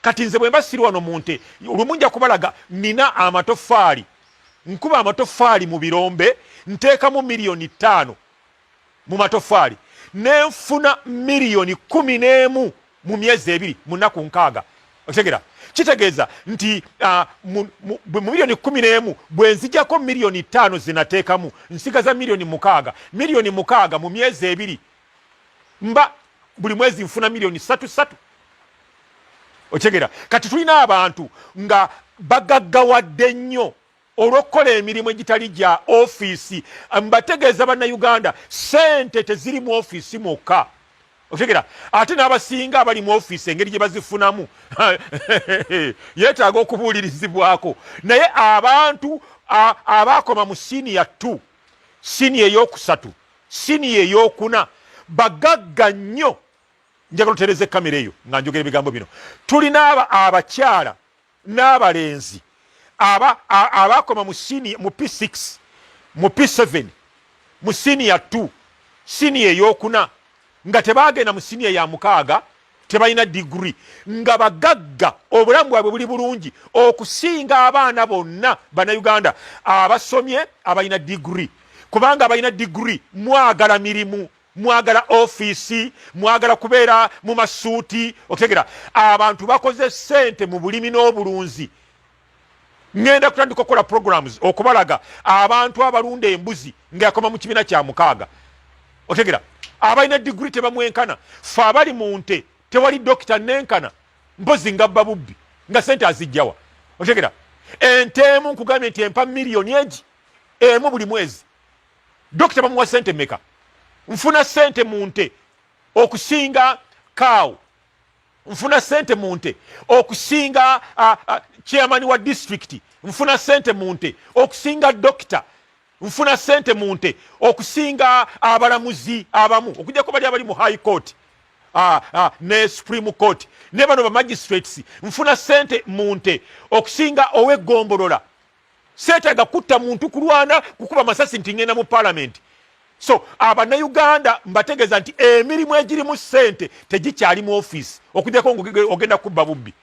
kati nze bwe mba siri wano mu nte olumu nja kubalaga nina amatoffaali nkuba amatoffaali mu birombe nteekamu miliyoni 5 mu matoffaali nenfuna miliyoni 11 mu myezi 2 mu nnaku 6 otegera kitegeeza nti mu miliyoni 11 bwe nzijjako miliyoni 5 zinateekamu nsigaza miliyoni 6 miliyoni 6 mu myezi 2 mba buli mwezi nfuna miliyoni 3 otegera kati tulina abantu nga bagaggawadde nnyo olw'okukola emirimu egitali gya ofiisi mbategeeza bannayuganda sente teziri mu ofiisi mwokka otegera ate n'abasinga abali mu ofiisi engeri gye bazifunamu yeetaaga okubuulirizibwako naye abantu abaakoma mu siniya 2 siniya eyokusatu siniya eyokuna bagagga nnyo njagala otereza ekamera eyo nga njogera ebigambo bino tulina abakyala n'abalenzi abakoma mu P6 mu P7 mu siniya 2 siniya eyokuna nga tebagenda mu siniya ya 6 tebalina diguri nga bagagga obulamu bwabwe buli bulungi okusinga abaana bonna bannayuganda abasomye abalina diguri kubanga abalina diguri mwagala mirimu mwagala ofiisi mwagala kubeera mu masuuti otegera abantu bakoze sente mu bulimi n'obulunzi ngenda kutandika okukola programs okubalaga abantu abalunda embuzi ng'akoma mu kibiina kya 6 otegera abalina diguri tebamwenkana fe abali mu nte tewali dokita nenkana mpozi nga babubbi nga sente azijjawa otegera ente emu nkugambye nti empa miliyoni emu buli mwezi dokita bamuwa sente meka nfuna sente mu nte okusinga kaawo nfuna sente mu nte okusinga chairman wa district nfuna sente mu nte okusinga dokita nfuna sente mu nte okusinga abalamuzi abamu okujjako bali abali mu high court ne supreme court ne bano ba magistrates nfuna sente mu nte okusinga ow'eggombolola seetaaga kutta muntu kulwana kukuba masasi nti ngenda mu parliament so abannayuganda mbategeeza nti emirimu egirimu sente tegikyali mu ofiisi okujjako ogenda kubba bubbi